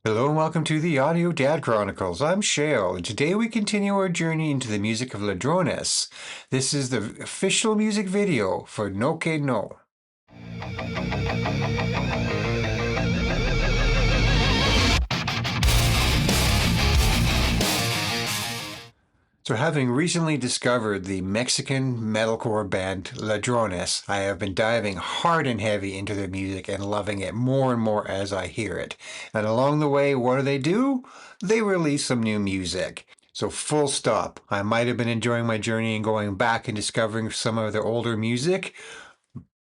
Hello and welcome to the Audio Dad Chronicles. I'm Shale, and today we continue our journey into the music of Ladrones. This is the official music video for No Que No. So having recently discovered the Mexican metalcore band Ladrones, I have been diving hard and heavy into their music and loving it more and more as I hear it. And along the way, what do? They release some new music. So full stop. I might have been enjoying my journey and going back and discovering some of their older music,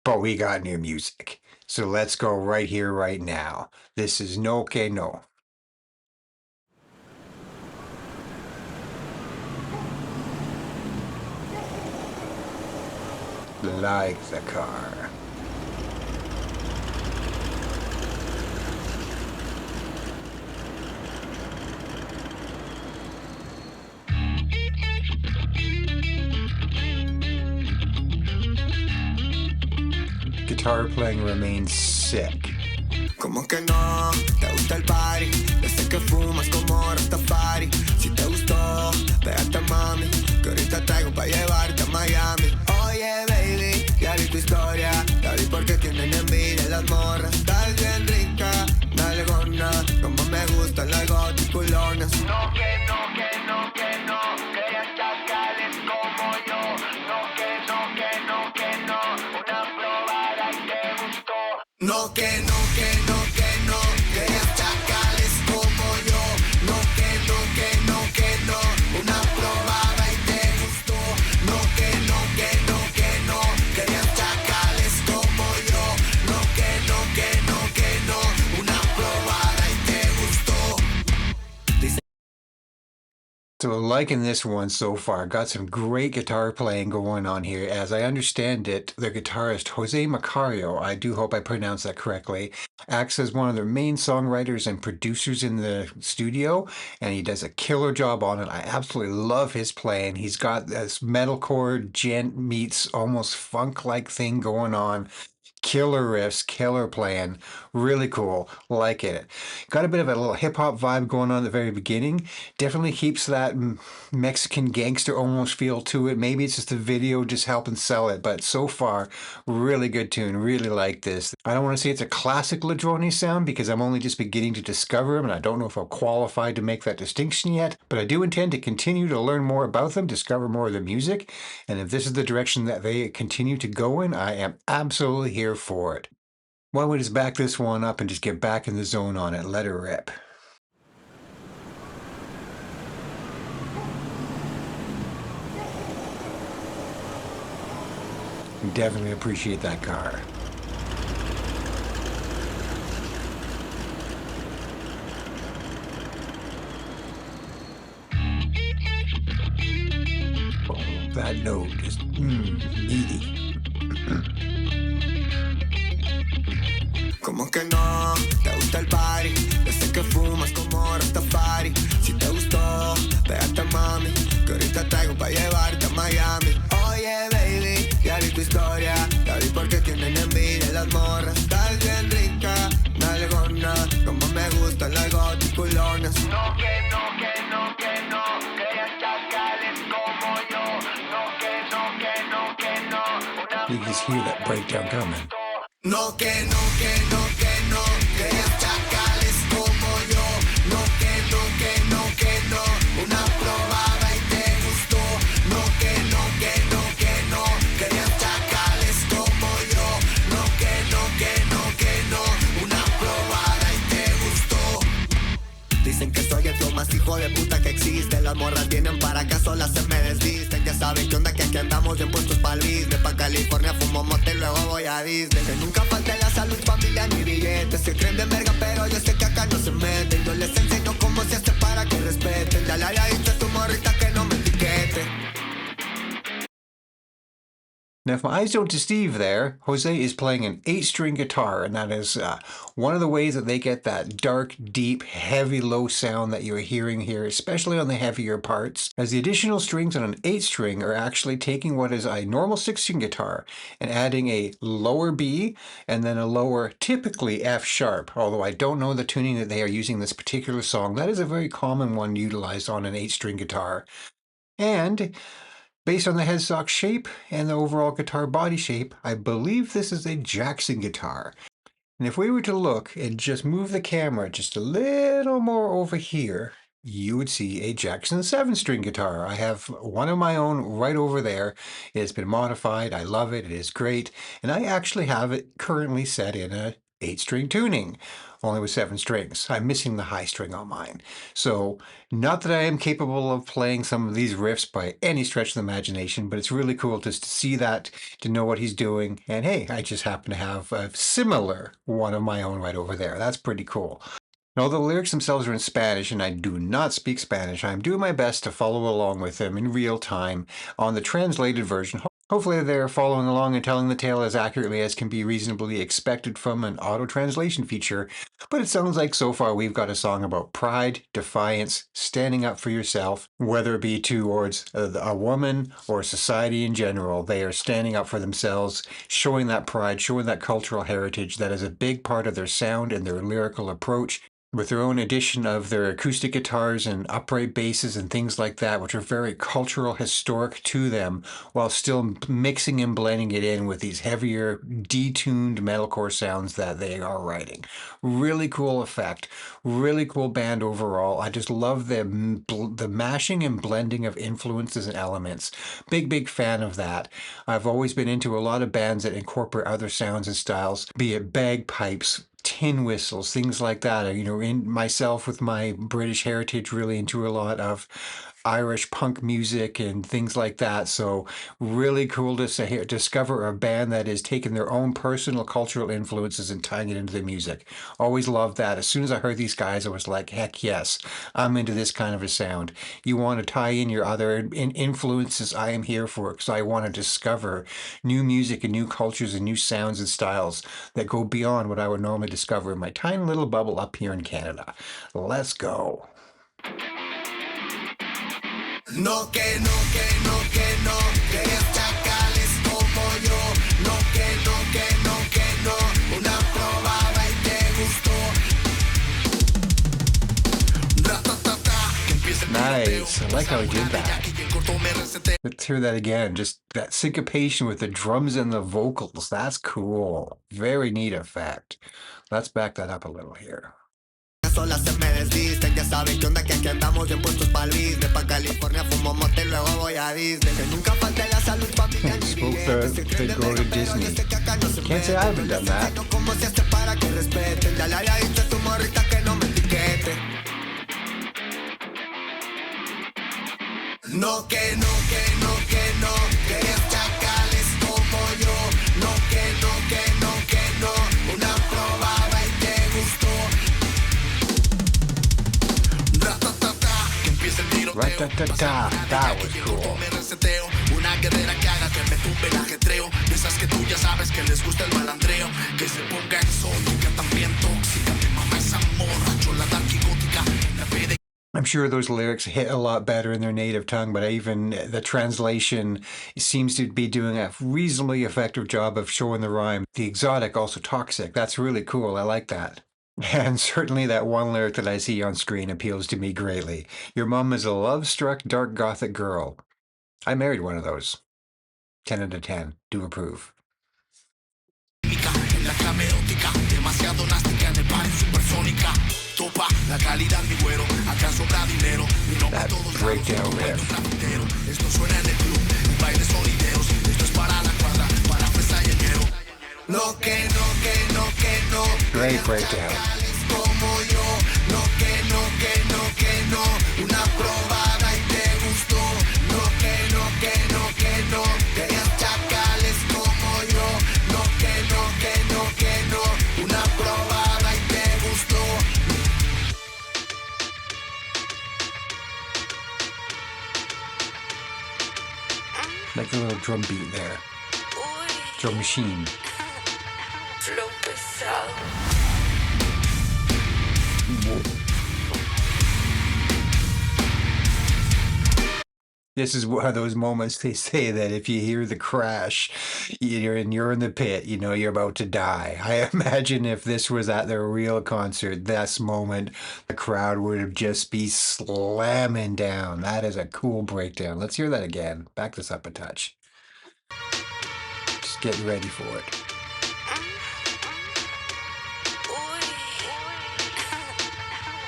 but we got new music. So let's go right here, right now. This is No Que No. Like the car. Guitar playing remains sick. Como que no, te gusta el party, yo sé que fumas como Rastafari. Si te gustó, pégate mami, que ahorita traigo pa' llevarte a Miami. Oye baby, ya vi tu historia, ya vi por qué tienen envidia las morras. Estás bien rica, nalgona, como me gustan las goticulonas. No que no, que no, que no, que ya chacales como yo. No que no, que no, que no, una probada y te gustó. No que no, que no, que no, que ya chacales como yo. No que no, que no, que no, una probada y te gustó. No que no, que no, que no, que ya chacales como yo. No que no, que no, que no, una probada y te gustó. So liking this one so far. Got some great guitar playing going on here. As I understand it, the guitarist Jose Macario, I do hope I pronounced that correctly, acts as one of their main songwriters and producers in the studio, and he does a killer job on it. I absolutely love his playing. He's got this metalcore gent meets almost funk-like thing going on. Killer riffs, killer playing, really cool, like it. Got a bit of a little hip-hop vibe going on at the very beginning. Definitely keeps that Mexican gangster almost feel to it. Maybe it's just the video just helping sell it, but so far, really good tune, really like this. I don't want to say it's a classic Ladrones sound because I'm only just beginning to discover them and I don't know if I'll qualify to make that distinction yet, but I do intend to continue to learn more about them, discover more of the music, and if this is the direction that they continue to go in, I am absolutely here for it. Why don't we just back this one up and just get back in the zone on it, let her rip. Definitely appreciate that car. Oh, that note is meaty. Como que no, te gusta el party, yo sé que fumas como Rastafari. Si te gustó, pégate mami, que ahorita traigo pa' llevarte a Miami. Oye baby, ya vi tu historia, ya vi por qué tienen envidia las morras. Estás bien rica, nalgona, como me gustan las goticulonas. No que no, que no, que no, que ya chacales como yo. No que no, que no, que no, una You can just hear that breakdown coming. no que no, que no, que no, que ya chacales como yo. No que no, que no, que no, una probada y te gustó. No que no, que no, que no, que ya chacales como yo. No que no, que no, que no, una probada y te gustó. Dicen que soy el flow más hijo de puta que existe. Las morras vienen para acá, solas se me desvisten. Ya saben qué onda, que aquí andamos bien puestos pa'l business. Pa' California fumo mote y luego voy a Disney. Que nunca falte la salud, familia ni billetes. Se creen bien verga, pero yo sé que acá no se meten. Yo les enseño cómo se hace para que respeten. Ya le había dicho a tu morrita que no me etiquete. Now, if my eyes don't deceive there, Jose is playing an 8-string guitar, and that is one of the ways that they get that dark, deep, heavy, low sound that you're hearing here, especially on the heavier parts, as the additional strings on an 8-string are actually taking what is a normal 6-string guitar and adding a lower B and then a lower, typically F sharp, although I don't know the tuning that they are using this particular song. That is a very common one utilized on an 8-string guitar. And based on the headstock shape and the overall guitar body shape, I believe this is a Jackson guitar. And if we were to look and just move the camera just a little more over here, you would see a Jackson 7-string guitar. I have one of my own right over there. It's been modified. I love it. It is great. And I actually have it currently set in a 8-string tuning, only with 7 strings. I'm missing the high string on mine. So not that I am capable of playing some of these riffs by any stretch of the imagination, but it's really cool just to see that, to know what he's doing. And hey, I just happen to have a similar one of my own right over there. That's pretty cool. And although the lyrics themselves are in Spanish, and I do not speak Spanish, I'm doing my best to follow along with them in real time on the translated version. Hopefully they're following along and telling the tale as accurately as can be reasonably expected from an auto-translation feature, but it sounds like so far we've got a song about pride, defiance, standing up for yourself, whether it be towards a woman or society in general. They are standing up for themselves, showing that pride, showing that cultural heritage that is a big part of their sound and their lyrical approach, with their own addition of their acoustic guitars and upright basses and things like that, which are very cultural, historic to them, while still mixing and blending it in with these heavier, detuned metalcore sounds that they are writing. Really cool effect, really cool band overall. I just love the mashing and blending of influences and elements. Big fan of that. I've always been into a lot of bands that incorporate other sounds and styles, be it bagpipes, tin whistles, things like that. You know, in myself with my British heritage, really into a lot of Irish punk music and things like that. So really cool to discover a band that is taking their own personal cultural influences and tying it into the music. Always loved that. As soon as I heard these guys, I was like, heck yes, I'm into this kind of a sound. You want to tie in your other influences, I am here for it, because I want to discover new music and new cultures and new sounds and styles that go beyond what I would normally discover in my tiny little bubble up here in Canada. Let's go. No que no, que no, que no, querías chacales como yo. No que no, que no, que no, una probada y te gustó. Nice. I like how he did that. Let's hear that again. Just that syncopation with the drums and the vocals. That's cool. Very neat effect. Let's back that up a little here. Solas se me desvisten, ya saben que onda que aquí andamos bien puestos pa'l business. Pa' California fumo mote, luego voy a Disney. Que nunca falte la salud pa' mi They go to Disney. Can't say I haven't done that. Como se hace para que respeten. Ya le había dicho a tu morrita que no me etiquete. No que no, que no, que no, querías chacales como yo. No que no, que no, que no, una probada y te gustó. Ra-ta-ta-ta. That was cool. Una guerrera que haga que me tumbe el ajetreo. De esas que tú ya sabes que les gusta el malandreo. Que se ponga exótica, también tóxica. Mi mamá es amor, chola dark y gótica. La fe de I'm sure those lyrics hit a lot better in their native tongue, but even the translation seems to be doing a reasonably effective job of showing the rhyme. The exotic, also toxic. That's really cool. I like that. And certainly that one lyric that I see on screen appeals to me greatly. Your mom is a love-struck, dark gothic girl. I married one of those. 10 out of 10. Do approve. That breakdown riff. Great breakdown. Like a little drum beat there. drum machine. Flow pesado. This is one of those moments they say that if you hear the crash, you're in the pit, you know you're about to die. I imagine if this was at their real concert, this moment, the crowd would have just be slamming down. That is a cool breakdown. Let's hear that again. Back this up a touch. Just get ready for it.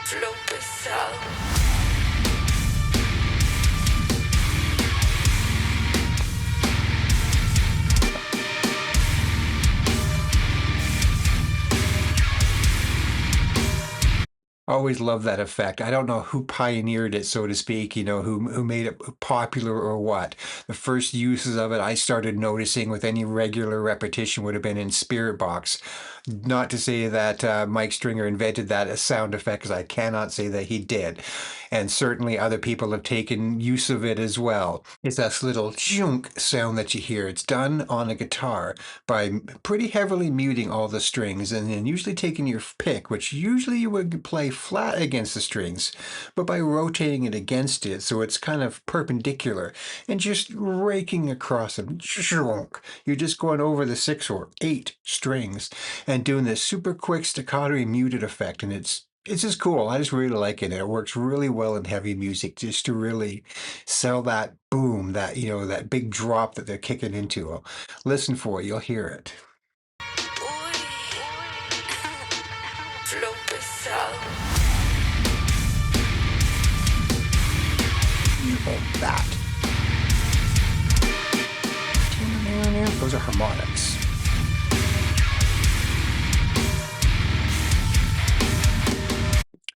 Flow pesado. Always love that effect. I don't know who pioneered it, so to speak, you know, who made it popular or what. The first uses of it I started noticing with any regular repetition would have been in Spirit Box. Not to say that Mike Stringer invented that as sound effect, because I cannot say that he did. And certainly other people have taken use of it as well. It's that little chunk sound that you hear. It's done on a guitar by pretty heavily muting all the strings and then usually taking your pick, which usually you would play flat against the strings, but by rotating it against it so it's kind of perpendicular and just raking across them. You're just going over the 6 or 8 strings and doing this super quick staccato muted effect, and it's just cool. I just really like it. It works really well in heavy music just to really sell that boom, that, you know, that big drop that they're kicking into. Listen for it, you'll hear it. Flow pesado. Oh, that. Those are harmonics.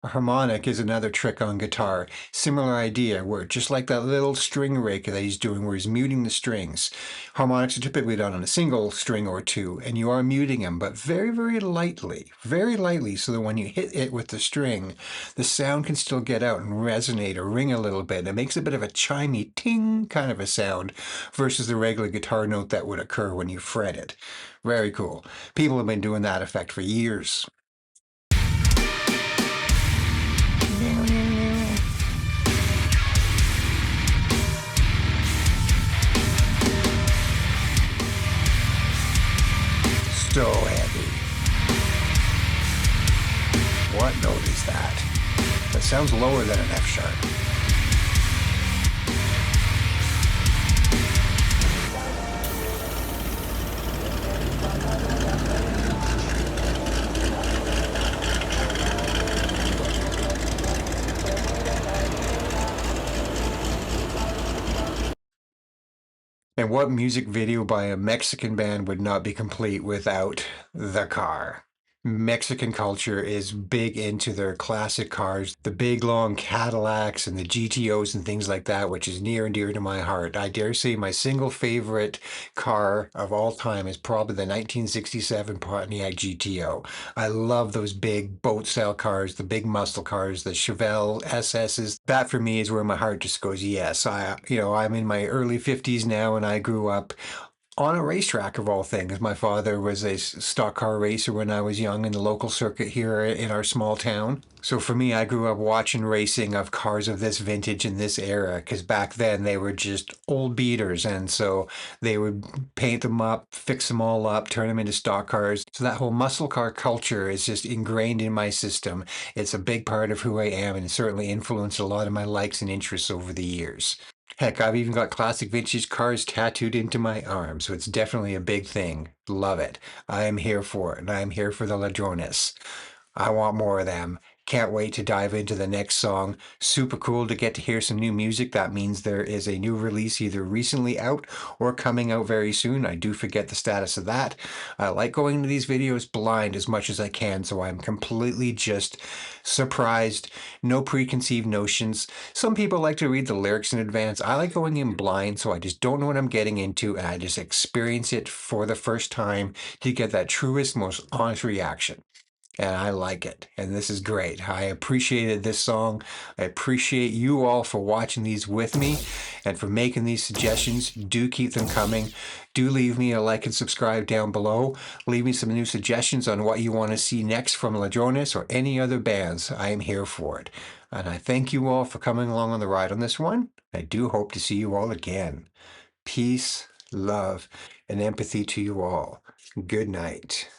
A harmonic is another trick on guitar. Similar idea, where just like that little string rake that he's doing where he's muting the strings. Harmonics are typically done on a single string or two, and you are muting them, but very, very lightly, so that when you hit it with the string, the sound can still get out and resonate or ring a little bit. It makes a bit of a chimey ting kind of a sound versus the regular guitar note that would occur when you fret it. Very cool. People have been doing that effect for years. So heavy. What note is that? That sounds lower than an F sharp. And what music video by a Mexican band would not be complete without the car? Mexican culture is big into their classic cars, the big long Cadillacs and the GTOs and things like that, which is near and dear to my heart. I dare say my single favorite car of all time is probably the 1967 Pontiac GTO. I love those big boat-style cars, the big muscle cars, the Chevelle SSs. That for me is where my heart just goes, yes. I'm in my early 50s now, and I grew up on a racetrack of all things. My father was a stock car racer when I was young in the local circuit here in our small town. So for me, I grew up watching racing of cars of this vintage in this era, because back then they were just old beaters, and so they would paint them up, fix them all up, turn them into stock cars. So that whole muscle car culture is just ingrained in my system. It's a big part of who I am, and it certainly influenced a lot of my likes and interests over the years. Heck, I've even got classic vintage cars tattooed into my arm, so it's definitely a big thing. Love it. I am here for it, and I am here for the Ladrones. I want more of them. Can't wait to dive into the next song. Super cool to get to hear some new music. That means there is a new release either recently out or coming out very soon. I do forget the status of that. I like going into these videos blind as much as I can, so I'm completely just surprised. No preconceived notions. Some people like to read the lyrics in advance. I like going in blind, so I just don't know what I'm getting into, and I just experience it for the first time to get that truest, most honest reaction. and I like it. And this is great. I appreciated this song. I appreciate you all for watching these with me and for making these suggestions. Do keep them coming. Do leave me a like and subscribe down below. Leave me some new suggestions on what you want to see next from Ladrones or any other bands. I am here for it. And I thank you all for coming along on the ride on this one. I do hope to see you all again. Peace, love, and empathy to you all. Good night.